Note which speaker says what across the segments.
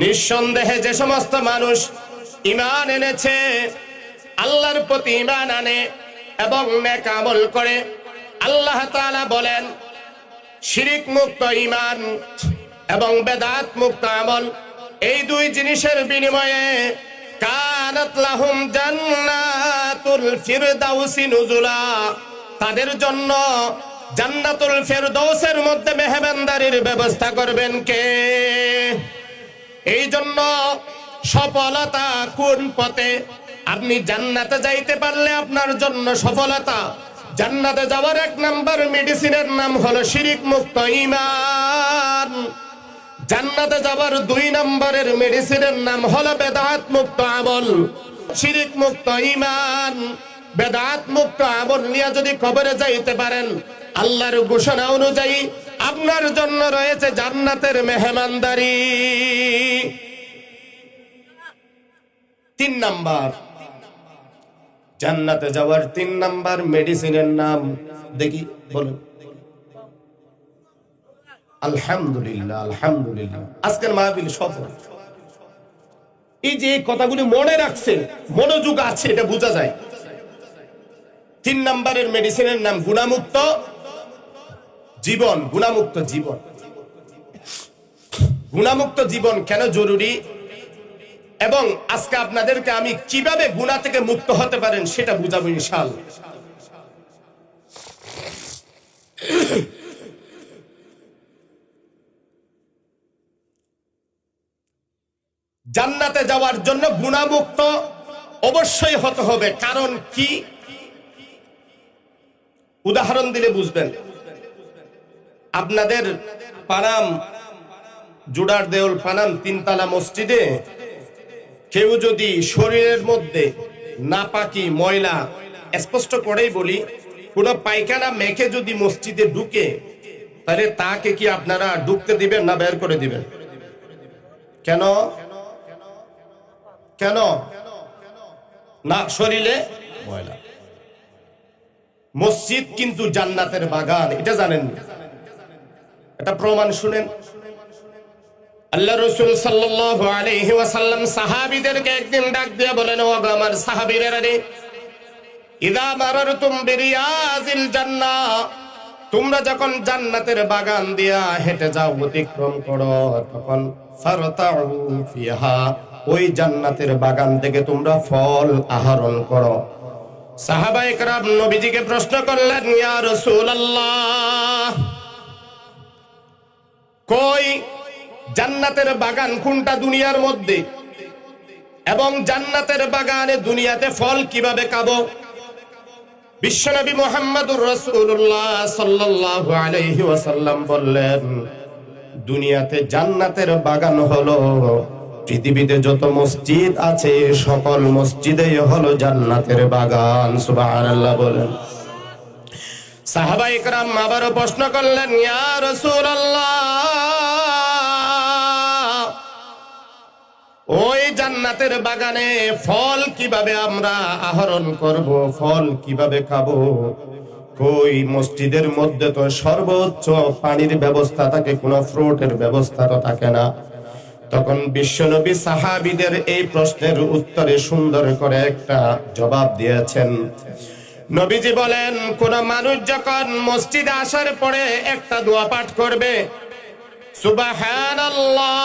Speaker 1: নিঃসন্দেহে যে সমস্ত মানুষ ঈমান এনেছে, আল্লাহর প্রতি ঈমান আনে এবং নেক আমল করে, আল্লাহ তাআলা বলেন শিরিক মুক্ত ঈমান এবং বেদাত মুক্ত আমল, এই দুই জিনিসের বিনিময়ে কানাত লাহুম জান্নাতুল ফিরদাউসি নুজুলা, তাদের জন্য জান্নাতুল ফিরদাউসের মধ্যে মেহমানদারির ব্যবস্থা করবেন কে? এই জন্য সফলতা কোন পথে? আপনি জান্নাতে যাইতে পারলে আপনার জন্য সফলতা। জান্নাতে যাওয়ার এক নাম্বার মেডিসিনের নাম হলো শিরিক মুক্ত ঈমান। জান্নাতে যাওয়ার দুই নম্বরের মেডিসিনের নাম হলো বেদাত মুক্ত আমল। শিরিক মুক্ত ঈমান, বেদাত মুক্ত আমল নিয়ে যদি কবরে যাইতে পারেন, আল্লাহর ঘোষণা অনুযায়ী আপনার জন্য রয়েছে জান্নাতের মেহমানদারি। 3 নাম্বার, জান্নাতে যাওয়ার 3 নাম্বার মেডিসিনের নাম দেখি বলুন। আলহামদুলিল্লাহ, আলহামদুলিল্লাহ। আজকের মাহফিল সফল। এই যে কথাগুলি মনে রাখছে, মনোযোগ আছে, এটা বোঝা যায়। 3 নাম্বারের মেডিসিনের নাম গুনাহমুক্ত জীবন। গুনাহমুক্ত জীবন, গুনাহমুক্ত জীবন কেন জরুরি এবং আজকে আপনাদেরকে আমি কিভাবে গুনাহ থেকে মুক্ত হতে পারেন সেটা বুঝাবো ইনশাআল্লাহ। জান্নাতে যাওয়ার জন্য গুনাহমুক্ত অবশ্যই হতে হবে। কারণ কি? উদাহরণ দিলে বুঝবেন। আপনাদের পানাম জুডার দেউল পানাম 3 মসজিদে কেউ যদি শরীরের মধ্যে নাপাকি ময়লা, স্পষ্ট করেই বলি, কোনো পায়খানা মেখে যদি মসজিদে ঢুকে, তাহলে তাকে কি আপনারা ঢুকতে দিবেন না বের করে দিবেন? কেন? কেন না? শরীরে ময়লা। মসজিদ কিন্তু জান্নাতের বাগান, এটা জানেন? এটা প্রমাণ শুনেন। আল্লাহ রাসূল সাল্লাল্লাহু আলাইহি ওয়াসাল্লাম সাহাবীদেরকে একদিন ডাক দিয়ে বলেন, ও আমার সাহাবীরা রে, ইযা মারারতুম বিরিয়াজিল জান্নাহ, তোমরা যখন জান্নাতের বাগান দিয়া হেঁটে যাও, অতিক্রম করো, তখন ফারতাউ ফিহা, ওই জান্নাতের বাগান থেকে তোমরা ফল আহরণ করো। সাহাবায়ে কেরাম নবীজিকে প্রশ্ন করলেন, ইয়া রাসূলুল্লাহ, কই জান্নাতের বাগান কোনটা দুনিয়ার মধ্যে, এবং জান্নাতের বাগানে দুনিয়াতে ফল কিভাবে খাবো? বিশ্বনবী মুহাম্মদুর রাসূলুল্লাহ সাল্লাল্লাহু আলাইহি ওয়াসাল্লাম বললেন, দুনিয়াতে জান্নাতের বাগান হলো পৃথিবীতে যত মসজিদ আছে সকল মসজিদেই হলো জান্নাতের বাগান। সুবহানাল্লাহ বলেন। সাহাবায়ে কেরাম আবারও প্রশ্ন করলেন, ইয়া রাসূলুল্লাহ, ওই জান্নাতের বাগানে ফল কিভাবে আমরা আহরণ করব, ফল কিভাবে খাবো? কই মসজিদের মধ্যে তো সর্বোচ্চ পানির ব্যবস্থা থাকে, কোনো ফ্রুটের ব্যবস্থা তো থাকে না। তখন বিশ্বনবী সাহাবীদের এই প্রশ্নের উত্তরে সুন্দর করে একটা জবাব দিয়েছেন। নবীজি বলেন, কোন মানুষ যখন মসজিদে আসার পরে একটা দোয়া পাঠ করবে, সুবহানাল্লাহ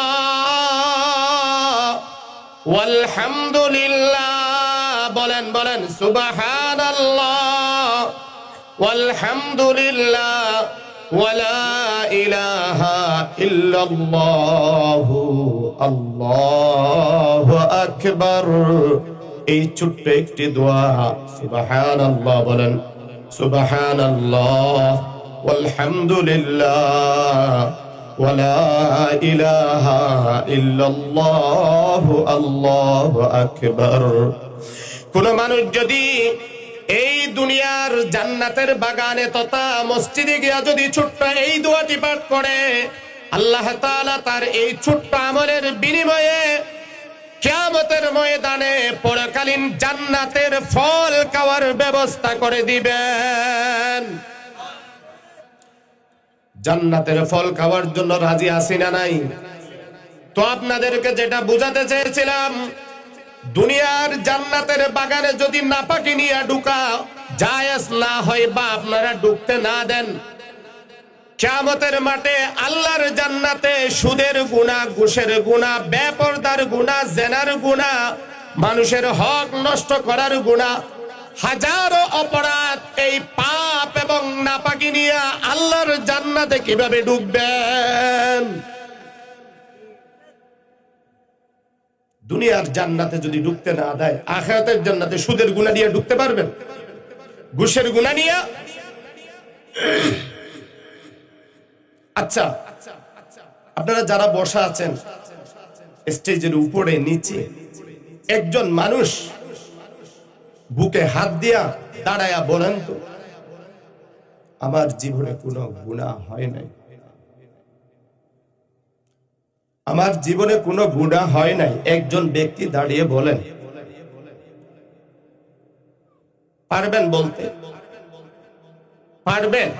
Speaker 1: ওয়ালহামদুলিল্লাহ, বলেন বলেন, সুবহানাল্লাহ ওয়ালহামদুলিল্লাহ ওয়ালা ইলাহা ইল্লাল্লাহু আল্লাহু আকবার, এই ছোট্ট একটি দোয়া, সুবহানাল্লাহ বলেন, সুবহানাল্লাহ ওয়ালহামদুলিল্লাহ ওয়ালা ইলাহা ইল্লাল্লাহু আল্লাহু আকবার। কোন মানুষ যদি এই দুনিয়ার জান্নাতের বাগানে তথা মসজিদে গিয়া যদি ছোট্ট এই দোয়াটি পাঠ করে, আল্লাহ তাআলা তার এই ছোট্ট আমলের বিনিময়ে কিয়ামতের ময়দানে পরকালীন জান্নাতের ফল খাওয়ার ব্যবস্থা করে দিবেন। জান্নাতের ফল খাওয়ার জন্য রাজি আছি না নাই? তো আপনাদেরকে যেটা বোঝাতে চেয়েছিলাম, দুনিয়ার জান্নাতের বাগানে যদি নাপাকি নিয়ে ঢুকা জায়েজ না হয় বা আপনারা ঢুকতে না দেন, কিয়ামতের মাঠে আল্লাহর জান্নাতে সুদের গুনাহ, ঘুষের গুনাহ, বেপরদার গুনাহ, জেনার গুনাহ, মানুষের হক নষ্ট করার গুনাহ, হাজারো অপরাধ, এই পাপ এবং নাপাকি নিয়ে আল্লাহর জান্নাতে কিভাবে ঢুকবেন? দুনিয়ার জান্নাতে যদি ঢুকতে না দেয়, আখিরাতের জান্নাতে সুদের গুনাহ নিয়ে ঢুকতে পারবেন? ঘুষের গুনাহ নিয়ে? আচ্ছা, আপনারা যারা বসা আছেন স্টেজের উপরে নিচে, একজন মানুষ বুকে হাত দিয়া দাঁড়ায়া বলেন তো, আমার জীবনে কোনো গুনাহ হয় নাই, আমার জীবনে কোনো গুনাহ হয় নাই, একজন ব্যক্তি দাঁড়িয়ে বলেন, পারবেন বলতে? পারবেন?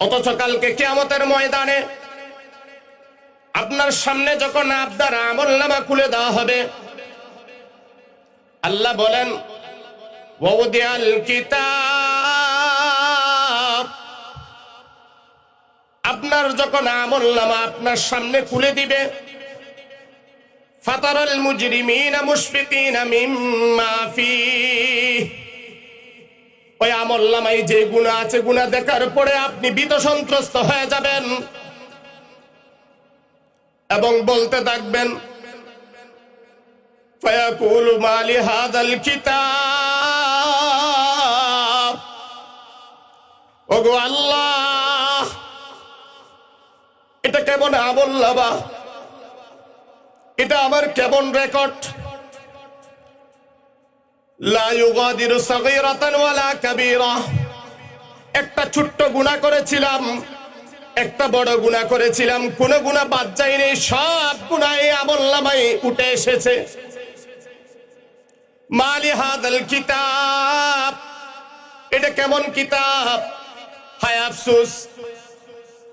Speaker 1: অথচ কালকে কিয়ামতের ময়দানে আপনার সামনে যখন আপনার আমলনামা খুলে দেওয়া হবে, আল্লাহ বলেন ওয়াউদিয়াল কিতাব, আপনার যখন আমলনামা আপনার সামনে খুলে দিবে, ফাতারাল মুজরিমিনা মুশফিকিনা মিম্মা ফিহি, ওই আমলনামায় যে গুনাহ আছে, গুনাহ দেখার পরে আপনি ভীত সন্ত্রস্ত হয়ে যাবেন এবং বলতে থাকবেন ফায়াকুলু মালি হাযাল কিতাব, ওগো আল্লাহ, এটা কেমন আমলনামা, এটা আমার কেমন রেকর্ড, লা ইউগাদিরু সাগীরাতান ওয়ালা কাবীরা, একটা ছোট্ট গুনাহ করেছিলাম, একটা বড় গুনাহ করেছিলাম, কোন গুনাহ বাদ যায়নি, সব গুনাহ এই আমলনামায় উঠে এসেছে। মালি হাযাল কিতাব, এটা কেমন কিতাব? হায় আফসোস,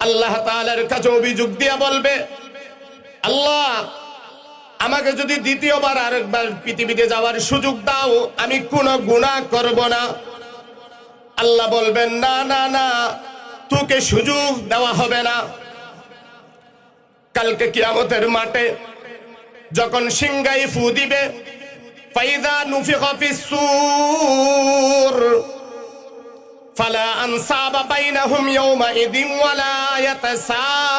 Speaker 1: আল্লাহ তাআলার কাছে অভিযোগ দিয়া বলবে, আল্লাহ আমাকে যদি দ্বিতীয়বার আরেকবার পৃথিবীতে যাওয়ার সুযোগ দাও, আমি কোনো গুনাহ করব না। আল্লাহ বলবেন, না না না, তোকে সুযোগ দেওয়া হবে না। কালকে কিয়ামতের মাঠে যখন সিংহায় ফু দিবে, ফাইযা নুফিখা ফিস-সূর ফালা আনসাবা বাইনাহুম ইয়াওমাইযিন ওয়ালা ইয়াতাসাআলুন,